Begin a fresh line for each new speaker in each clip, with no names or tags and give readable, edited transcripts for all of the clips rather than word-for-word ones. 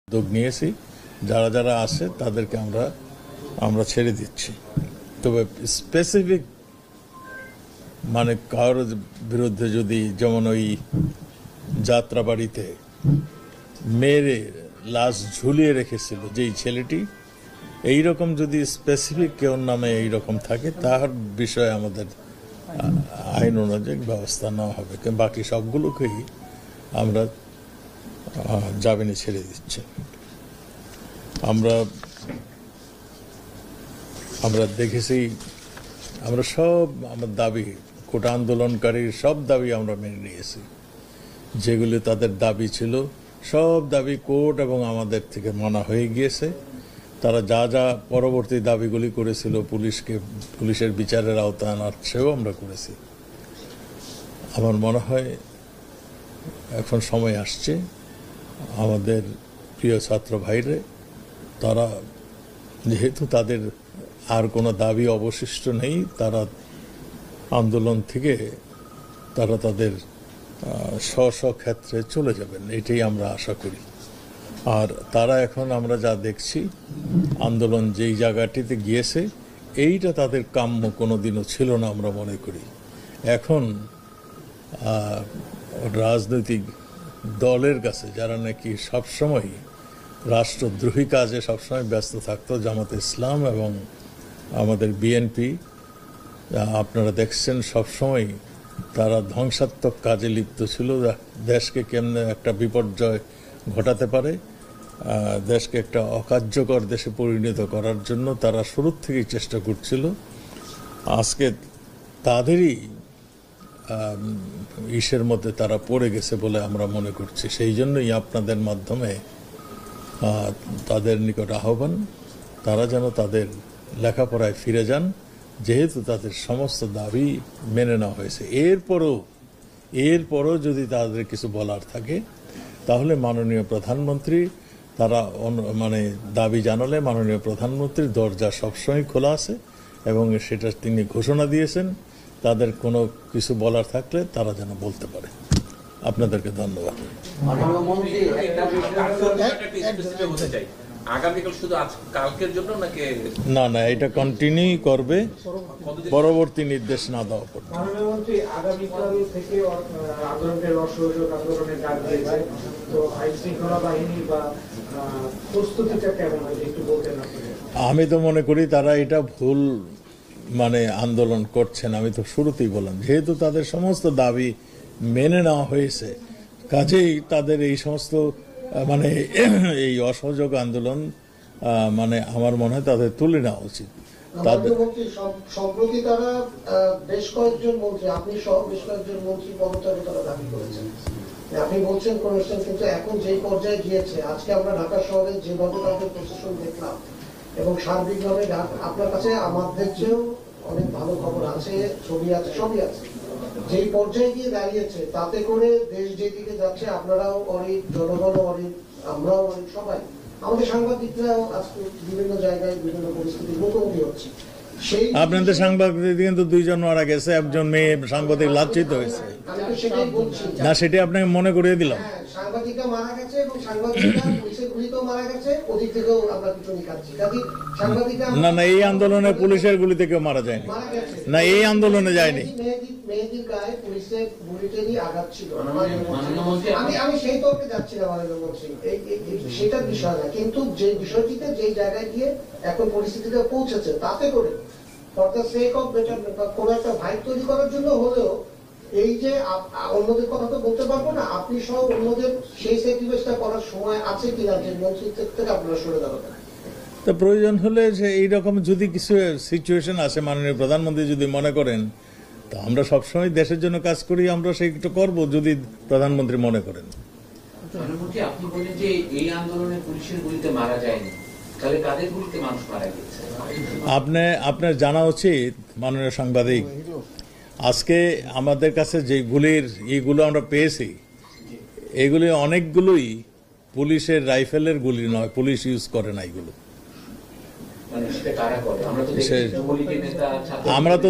উদ্যোগ নিয়েছি, যারা যারা আছে তাদেরকে আমরা ছেড়ে দিচ্ছি। তবে স্পেসিফিক মানে কারোর বিরুদ্ধে যদি, যেমন ওই যাত্রাবাড়িতে মেরে লাশ ঝুলিয়ে রেখেছিল যেই ছেলেটি, এইরকম যদি স্পেসিফিক কেউ নামে এইরকম থাকে, তার বিষয়ে আমাদের আইন অনুযায়ী ব্যবস্থা নেওয়া হবে। বাকি সবগুলোকেই আমরা জামিনে ছেড়ে দিচ্ছি। আমরা দেখেছি, আমরা সব আমার দাবি, কোটা আন্দোলনকারীর সব দাবি আমরা মেনে নিয়েছি। যেগুলি তাদের দাবি ছিল, সব দাবি কোর্ট এবং আমাদের থেকে মানা হয়ে গিয়েছে। তারা যা যা পরবর্তী দাবিগুলি করেছিল, পুলিশের বিচারের আওতায় আনার, সেও আমরা করেছি। আমার মনে হয় এখন সময় আসছে আমাদের প্রিয় ছাত্র ভাইরে, তারা যেহেতু তাদের আর কোনো দাবি অবশিষ্ট নেই, তারা আন্দোলন থেকে তারা তাদের স্ব ক্ষেত্রে চলে যাবেন, এটাই আমরা আশা করি। আর তারা এখন আমরা যা দেখছি, আন্দোলন যেই জায়গাটিতে গিয়েছে, এইটা তাদের কাম্য কোনোদিনও ছিল না আমরা মনে করি। এখন রাজনৈতিক দলের কাছে, যারা নাকি সবসময় রাষ্ট্রদ্রোহী কাজে সবসময় ব্যস্ত থাকতো, জামাতে ইসলাম এবং আমাদের বিএনপি, আপনারা দেখছেন সবসময় তারা ধ্বংসাত্মক কাজে লিপ্ত ছিল। দেশকে কেমনে একটা বিপর্যয় ঘটাতে পারে, দেশকে একটা অকার্যকর দেশে পরিণত করার জন্য তারা শুরুর থেকেই চেষ্টা করছিল। আজকে তাদেরই ইসের মধ্যে তারা পড়ে গেছে বলে আমরা মনে করছি। সেই জন্যই আপনাদের মাধ্যমে তাদের নিকট আহ্বান, তারা যেন তাদের লেখাপড়ায় ফিরে যান, যেহেতু তাদের সমস্ত দাবি মেনে নেওয়া হয়েছে। এরপরও যদি তাদের কিছু বলার থাকে, তাহলে মাননীয় প্রধানমন্ত্রী, তারা মানে দাবি জানালে মাননীয় প্রধানমন্ত্রীর দরজা সবসময় খোলা আছে এবং সেটা তিনি ঘোষণা দিয়েছেন। তাদের কোনো কিছু বলার থাকলে তারা যেন বলতে পারে। আপনাদেরকে ধন্যবাদ। না, এটা কন্টিনিউ করবে পরবর্তী নির্দেশ না দেওয়া পর্যন্ত। আমি তো মনে করি তারা এটা ভুল মানে আন্দোলন করছেন। আমি তো শুরুতেই বললাম, যেহেতু তাদের সমস্ত দাবি মেনে নেওয়া হয়েছে, কাজেই তাদের এই সমস্ত মানে এই অসহযোগ আন্দোলন মানে আমার মনে হয় তাদের তুলে নেওয়া উচিত।
সম্প্রতি তারা বেশ কয়েকজন মন্ত্রী, আপনি সহ বেশ কয়েকজন মন্ত্রী পদত্যাগের তারা দাবি করেছেন। আপনি বলছেন করেছেন, কিন্তু এখন যেই পর্যায়ে গিয়েছে, আজকে আমরা ঢাকা শহরে যেভাবে তাদের প্রশাসন দেখলাম এবং সার্বিকভাবে আপনার কাছে আমাদের চেয়েও অনেক ভালো খবর আছে, ছবি আছে, সবই আছে। যেই পর্যায়ে গিয়ে দাঁড়িয়েছে, তাতে করে দেশ যেদিকে যাচ্ছে, আপনারাও অনেক, জনগণও অনেক, আমরাও অনেক, সবাই, আমাদের সাংবাদিকরাও আজকে বিভিন্ন জায়গায় বিভিন্ন পরিস্থিতির মুখোমুখি হচ্ছে।
আপনাদের সাংবাদিক কিন্তু দুইজন মারা গেছে, একজন মেয়ে সাংবাদিক লাঞ্ছিত হয়েছে। না, সেটা আপনাকে মনে করিয়ে দিলাম।
সাংবাদিকরা মারা গেছে এবং সাংবাদিকরা পুলিশের গুলিতেও মারা গেছে, ওদিক থেকেও আমরা পিছনে খাচ্ছি।
না, এই আন্দোলনে পুলিশের গুলিতে কেউ মারা যায়নি। না, এই আন্দোলনে যায়নি।
মেয়েদের গায়ে পুলিশের বুলেটেরই আঘাত ছিল। আমি সেই তর্কে যাচ্ছি না, মাননীয় মন্ত্রী, সেটার বিষয় না। কিন্তু যে বিষয়টিতে যেই জায়গায় গিয়ে এখন পরিস্থিতিতে পৌঁছেছে, তাতে করে for the sake of better কোন একটা ভাইব তৈরি করার জন্য হলেও, এই যে অন্যদের কথা তো বলতে পারবো না, আপনি সহ অন্যদের সেই স্যাক্রিফাইসটা করার সময় আছে কিনা, যে মন্ত্রিত্ব থেকে আপনারা সরে দাঁড়াবেন।
তো প্রয়োজন হলে যে এইরকম যদি কিছু সিচুয়েশন আসে, মাননীয় প্রধানমন্ত্রী যদি মনে করেন, তো আমরা সবসময় দেশের জন্য কাজ করি, আমরা সেইটা করব যদি প্রধানমন্ত্রী মনে করেন।
আপনি বলেন যে এই আন্দোলনে পুলিশের গুলিতে মারা যায়নি, তাহলে কাদের গুলিতে মানুষ মারা গেছে?
আপনার জানা উচিত মাননীয় সাংবাদিক, আজকে আমাদের কাছে যে এইগুলো আমরা পেয়েছি, এগুলি অনেকগুলোই পুলিশের রাইফেলের গুলি নয়, পুলিশ ইউজ করে না এগুলো। আমরা তো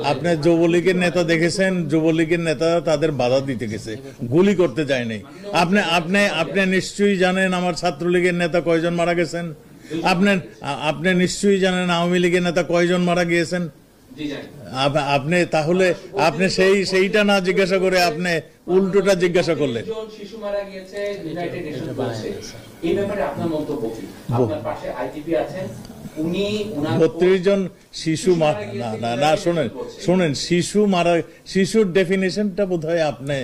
আপনি যুবলীগের নেতা দেখেছেন, যুবলীগের নেতা তাদের বাধা দিতে গেছে, গুলি করতে যায় নাই। আপনি আপনি আপনি নিশ্চয়ই জানেন আমার ছাত্রলীগের নেতা কয়জন মারা গেছেন। আপনি নিশ্চয়ই জানেন আওয়ামী লীগের নেতা কয়জন মারা গিয়েছেন। আপনি তাহলে আপনি সেইটা না জিজ্ঞাসা করে আপনি উল্টোটা জিজ্ঞাসা করলেন।
শিশু মারা গিয়েছে, ইউনাইটেড নেশন বলছে, এই ব্যাপারে আপনার মন্তব্য কি? আপনার পাশে আইটিপি আছেন, উনি
32 জন শিশু না শোনেন শিশুর ডেফিনেশনটা বোধহয় আপনি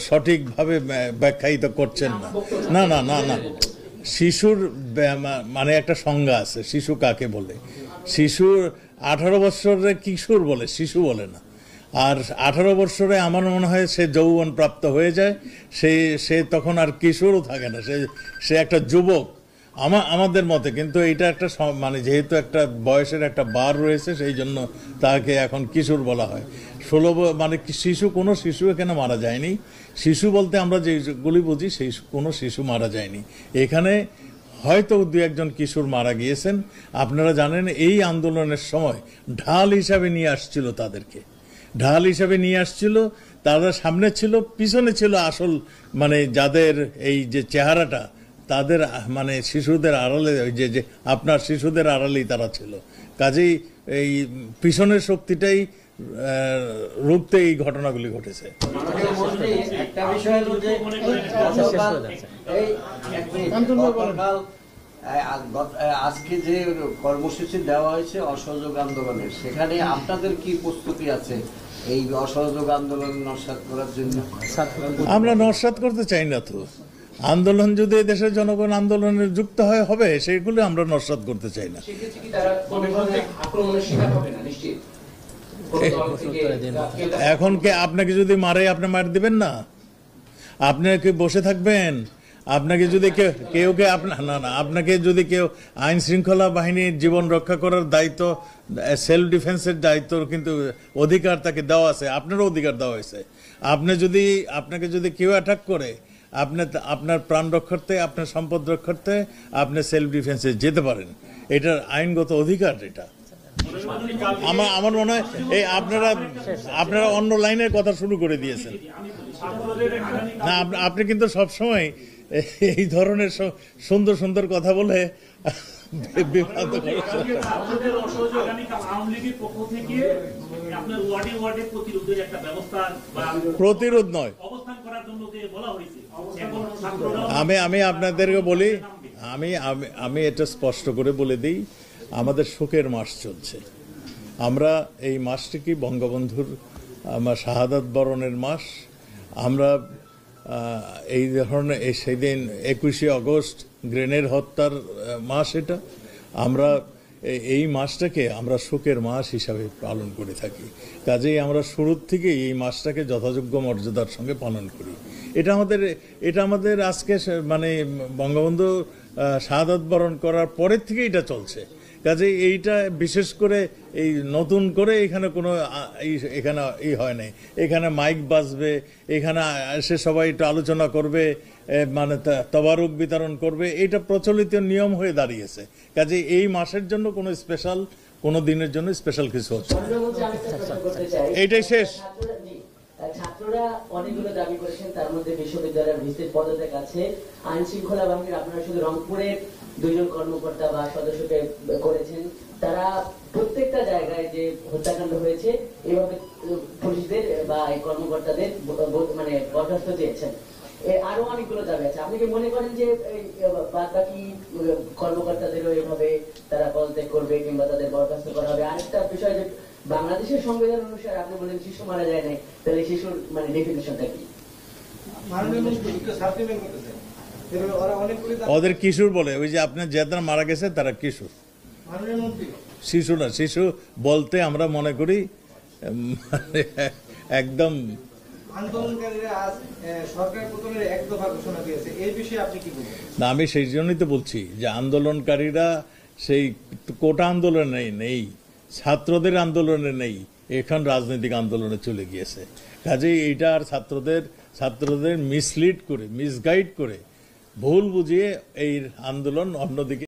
সঠিকভাবে ব্যাখ্যায়িত করছেন না। না না না না শিশুর মানে একটা সংজ্ঞা আছে, শিশু কাকে বলে। শিশুর 18 বছরে কিশোর বলে, শিশু বলে না। আর 18 বছরে আমার মনে হয় সে যৌবন প্রাপ্ত হয়ে যায়, সে তখন আর কিশোরও থাকে না, সে একটা যুবক আমাদের মতে। কিন্তু এটা একটা মানে যেহেতু একটা বয়সের একটা বার রয়েছে, সেই জন্য তাকে এখন কিশোর বলা হয়। 16 মানে শিশু, কোনো শিশু এখানে মারা যায়নি। শিশু বলতে আমরা যেগুলি বুঝি সেই কোনো শিশু মারা যায়নি এখানে। হয়তো 2-1 কিশোর মারা গিয়েছেন। আপনারা জানেন এই আন্দোলনের সময় ঢাল হিসাবে নিয়ে আসছিল, তাদেরকে ঢাল হিসাবে নিয়ে আসছিল। তারা সামনে ছিল, পিছনে ছিল আসল মানে যাদের এই যে চেহারাটা, তাদের মানে শিশুদের আড়ালে, যে আপনার শিশুদের আড়ালেই তারা ছিল। কাজেই এই পিছনের শক্তিটাই রুখতে এই ঘটনাগুলি ঘটেছে।
একটা বিষয় হলো যে আজকে যে কর্মসূচি দেওয়া হয়েছে অসহযোগ আন্দোলনের, সেখানে আপনাদের কি প্রস্তুতি আছে এই অসহযোগ আন্দোলন নস্যাৎ করার জন্য?
আমরা নস্যাৎ করতে চাই না তো। আন্দোলন যদি দেশের জনগণ আন্দোলনে যুক্ত হবে, সেগুলো আমরা নস্যাৎ করতে চাই না। এখন কে আপনাকে যদি মারে আপনি মার দিবেন না? আপনি কি বসে থাকবেন? আপনাকে যদি কেউ আপনাকে যদি কেউ আইন শৃঙ্খলা বাহিনীর জীবন রক্ষা করার দায়িত্ব, সেলফ ডিফেন্সের দায়িত্ব কিন্তু অধিকার তাকে দেওয়া আছে, আপনারও অধিকার দেওয়া হয়েছে। আপনাকে যদি কেউ অ্যাটাক করে, আপনার প্রাণ রক্ষার্থে, আপনার সম্পদ রক্ষার্থে আপনি সেলফ ডিফেন্সে যেতে পারেন, এটার আইনগত অধিকার। এটা আমার মনে হয় এই আপনারা অন্য লাইনের কথা শুরু করে দিয়েছেন। না, আপনি কিন্তু সবসময় এই ধরনের সুন্দর সুন্দর কথা বলে বিভ্রান্ত প্রতিরোধ নয়। আমি আপনাদেরকে বলি, আমি এটা স্পষ্ট করে বলে দিই, আমাদের শোকের মাস চলছে। আমরা এই মাসটি কি বঙ্গবন্ধুর আমার শাহাদাত বরণের মাস। আমরা এই ধরনের সেদিন 21শে আগস্ট গ্রেনেড হত্যার মাস। এটা আমরা এই মাসটাকে আমরা শোকের মাস হিসাবে পালন করে থাকি। কাজেই আমরা শুরুর থেকে এই মাসটাকে যথাযোগ্য মর্যাদার সঙ্গে পালন করি। এটা আমাদের আজকে মানে বঙ্গবন্ধু শাহাদাত বরণ করার পরের থেকে এটা চলছে। কাজে এইটা বিশেষ করে এই নতুন করে এখানে কোনো এখানে হয় নাই। এখানে মাইক বাজবে, এখানে এসে সবাই একটু আলোচনা করবে, মানে তবারুক বিতরণ করবে, এটা প্রচলিত নিয়ম হয়ে দাঁড়িয়েছে। কাজে এই মাসের জন্য কোনো স্পেশাল কোনো দিনের জন্য স্পেশাল কিছু হচ্ছে এইটাই শেষ।
ছাত্ররা অনেকগুলো দাবি করেছেন, তার মধ্যে বিশ্ববিদ্যালয়ের ভিসির পদত্যাগ আছে। আইন শৃঙ্খলা বাহিনীর আপনারা শুধু রংপুরের 2 জন কর্মকর্তা বা সদস্যকে করেছেন, তারা প্রত্যেকটা জায়গায় যে হত্যাকাণ্ড হয়েছে এইভাবে পুলিশদের বা এই কর্মকর্তাদের মানে বরখাস্ত চেয়েছেন। আরো অনেকগুলো দাবি আছে। আপনি কি মনে করেন যে বাদ বাকি কর্মকর্তাদেরও এভাবে তারা পদত্যাগ করবে কিংবা তাদের বরখাস্ত করা হবে? আরেকটা বিষয়, যে বাংলাদেশের সংবিধান অনুসারে আপনি বলেন শিশু মারা যায় নাই, তাহলে শিশুর মানে ডেফিনিশনটা কি?
ওদের কিশোর বলে, ওই যে আপনার যারা মারা গেছে তারা কিশোর, শিশু না। শিশু বলতে আমরা মনে করি একদম না। আমি সেই জন্যই তো বলছি যে আন্দোলনকারীরা সেই কোটা আন্দোলনে নেই, ছাত্রদের আন্দোলনে নেই, এখন রাজনৈতিক আন্দোলনে চলে গিয়েছে। কাজেই এইটা আর ছাত্রদের মিসলিড করে, মিসগাইড করে, ভুল বুঝিয়ে এই আন্দোলন অন্যদিকে